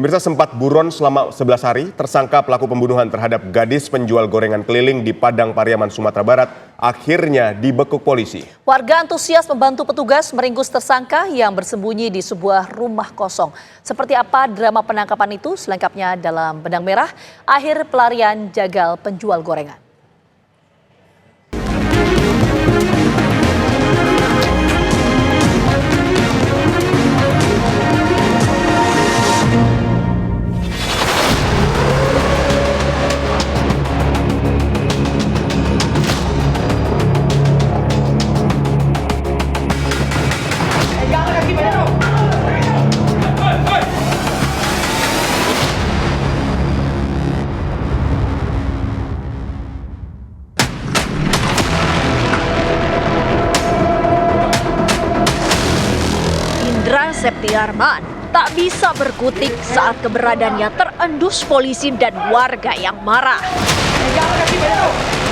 Pemirsa, sempat buron selama 11 hari, tersangka pelaku pembunuhan terhadap gadis penjual gorengan keliling di Padang Pariaman, Sumatera Barat akhirnya dibekuk polisi. Warga antusias membantu petugas meringkus tersangka yang bersembunyi di sebuah rumah kosong. Seperti apa drama penangkapan itu? Selengkapnya dalam Benang Merah, akhir pelarian jagal penjual gorengan. Indra Septiarman tak bisa berkutik saat keberadaannya terendus polisi dan warga yang marah.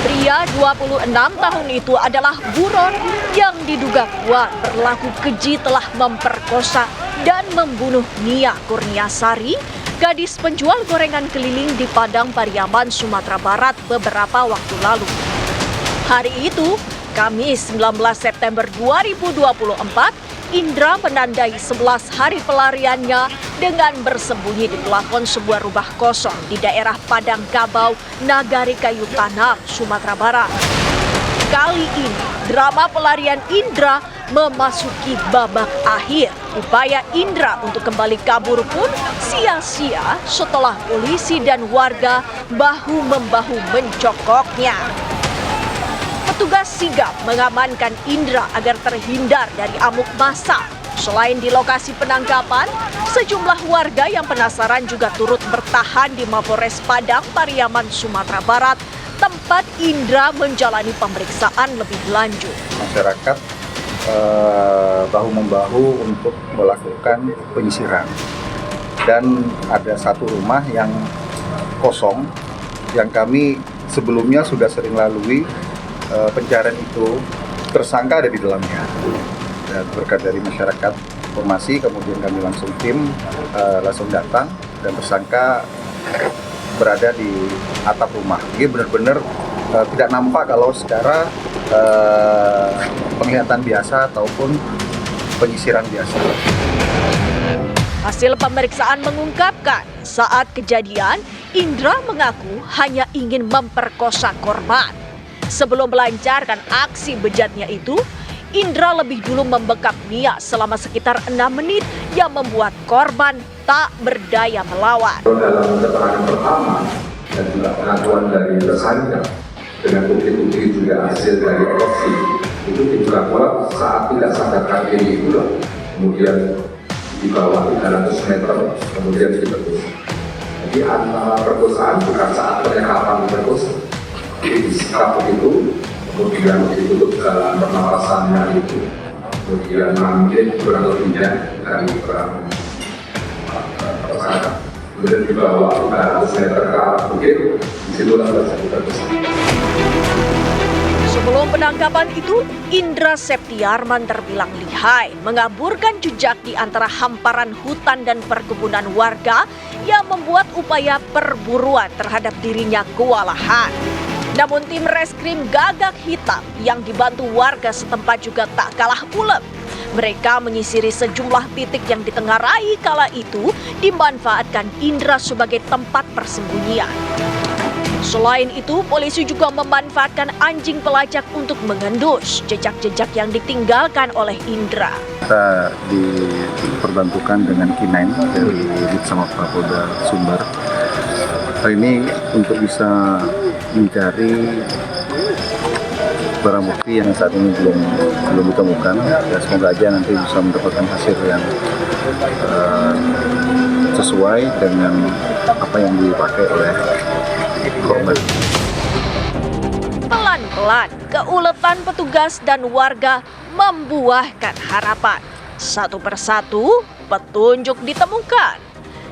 Pria 26 tahun itu adalah buron yang diduga kuat berlaku keji telah memperkosa dan membunuh Nia Kurniasari, gadis penjual gorengan keliling di Padang Pariaman, Sumatera Barat beberapa waktu lalu. Hari itu, Kamis 19 September 2024, Indra menandai 11 hari pelariannya dengan bersembunyi di plafon sebuah rumah kosong di daerah Padang Kabau, Nagari Kayu Tanam, Sumatera Barat. Kali ini, drama pelarian Indra memasuki babak akhir. Upaya Indra untuk kembali kabur pun sia-sia setelah polisi dan warga bahu-membahu mencokoknya. Petugas sigap mengamankan Indra agar terhindar dari amuk massa. Selain di lokasi penangkapan, sejumlah warga yang penasaran juga turut bertahan di Mapores Padang Pariaman, Sumatera Barat, tempat Indra menjalani pemeriksaan lebih lanjut. Masyarakat bahu-membahu untuk melakukan penyisiran. Dan ada satu rumah yang kosong yang kami sebelumnya sudah sering lalui pencarian itu, tersangka ada di dalamnya. Dan berkat dari masyarakat informasi, kemudian kami langsung tim langsung datang dan tersangka berada di atap rumah. Jadi benar-benar tidak nampak kalau secara penglihatan biasa ataupun penyisiran biasa. Hasil pemeriksaan mengungkapkan saat kejadian, Indra mengaku hanya ingin memperkosa korban. Sebelum melancarkan aksi bejatnya itu, Indra lebih dulu membekap Nia selama sekitar 6 menit yang membuat korban tak berdaya melawan. Dalam keterangan pertama dan juga pengakuan dari tersangka dengan bukti-bukti juga hasil dari otopsi, itu diduga kuat saat tidak sadarkan diri itulah kemudian dibawa 300 meter kemudian dibekuk. Jadi antara perkosaan bukan saat penyekapan perkosa. Disikap itu, kemudian ditutup jalan pernapasannya itu, kemudian mengambil kurang lebihnya dari perang tersangka, kemudian dibawa 300 meter ke arah bukit, disitulah terjadi perkosaan. Sebelum penangkapan itu, Indra Septiarman terbilang lihai mengaburkan jejak di antara hamparan hutan dan perkebunan warga yang membuat upaya perburuan terhadap dirinya kewalahan. Namun tim reskrim Gagak Hitam yang dibantu warga setempat juga tak kalah ulem. Mereka menyisiri sejumlah titik yang ditengarai kala itu dimanfaatkan Indra sebagai tempat persembunyian. Selain itu, polisi juga memanfaatkan anjing pelacak untuk mengendus jejak-jejak yang ditinggalkan oleh Indra. Kita diperbantukan dengan K9 dari Bersama Polda Sumber. Hari ini untuk bisa mencari barang bukti yang saat ini belum ditemukan. Ya, semoga aja nanti bisa mendapatkan hasil yang sesuai dengan apa yang dipakai oleh korban. Pelan-pelan, keuletan petugas dan warga membuahkan harapan. Satu persatu, petunjuk ditemukan.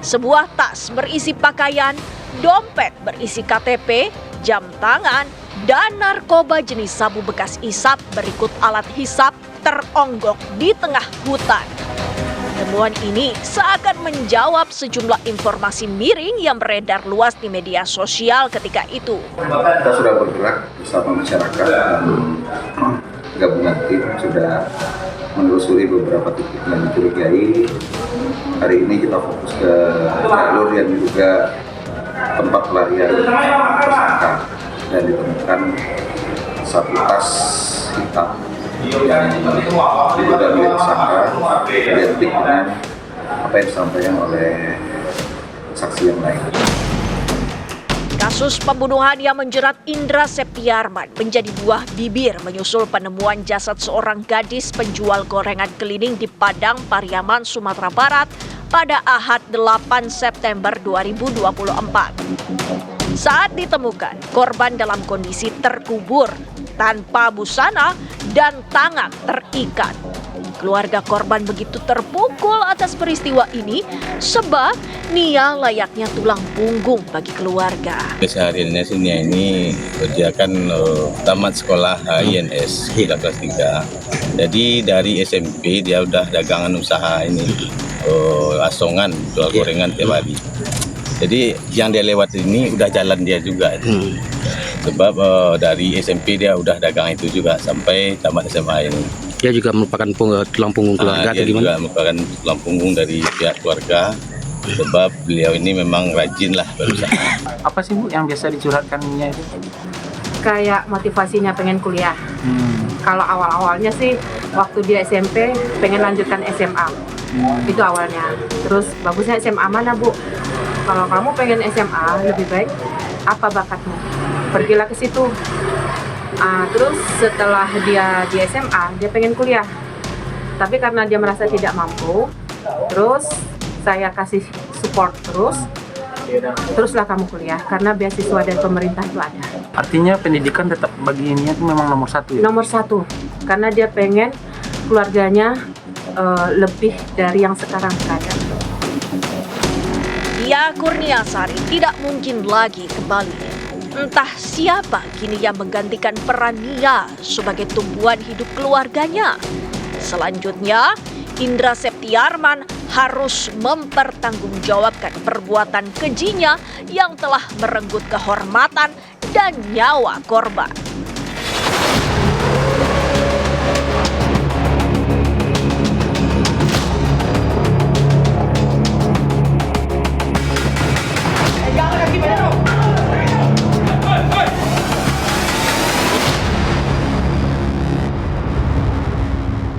Sebuah tas berisi pakaian, dompet berisi KTP, jam tangan, dan narkoba jenis sabu bekas isap berikut alat hisap teronggok di tengah hutan. Temuan ini seakan menjawab sejumlah informasi miring yang beredar luas di media sosial ketika itu. Kita sudah bergerak bersama masyarakat dan gabungan tim sudah menelusuri beberapa titik yang dicurigai. Hari ini kita fokus ke jalur yang juga tempat pelarian tersangka dan ditemukan satu tas hitam yang diduga milik tersangka, identik dengan apa yang disampaikan oleh saksi yang lain. Kasus pembunuhan yang menjerat Indra Septiarman menjadi buah bibir menyusul penemuan jasad seorang gadis penjual gorengan keliling di Padang, Pariaman, Sumatera Barat pada Ahad 8 September 2024. Saat ditemukan, korban dalam kondisi terkubur, tanpa busana dan tangan terikat. Keluarga korban begitu terpukul atas peristiwa ini sebab Nia layaknya tulang punggung bagi keluarga. Kesehariannya si Nia ini dia kan tamat sekolah INS kelas 3. Jadi dari SMP dia udah dagangan usaha ini asongan, jual gorengan tiap hari. Jadi yang dia lewat ini udah jalan dia juga. Sebab dari SMP dia udah dagang itu juga sampai tamat SMA ini. Dia juga merupakan tulang punggung keluarga atau dia gimana? juga merupakan tulang punggung dari pihak keluarga. Sebab beliau ini memang rajin lah berusaha. Apa sih Bu yang biasa dicurhatkan Nia itu? Kayak motivasinya pengen kuliah. Kalau awal-awalnya sih waktu dia SMP pengen lanjutkan SMA. Itu awalnya. Terus bagusnya SMA mana Bu? Kalau kamu pengen SMA lebih baik apa bakatmu? Pergilah ke situ. Terus setelah dia di SMA dia pengen kuliah. Tapi karena dia merasa tidak mampu, terus saya kasih support teruslah kamu kuliah karena beasiswa dari pemerintah itu ada. Artinya pendidikan tetap bagi Nia itu memang nomor satu ya? Nomor satu, karena dia pengen keluarganya lebih dari yang sekarang ada. Nia Kurniasari tidak mungkin lagi kembali. Entah siapa kini yang menggantikan peran Nia sebagai tumpuan hidup keluarganya. Selanjutnya, Indra Septiarman harus mempertanggungjawabkan perbuatan kejinya yang telah merenggut kehormatan dan nyawa korban.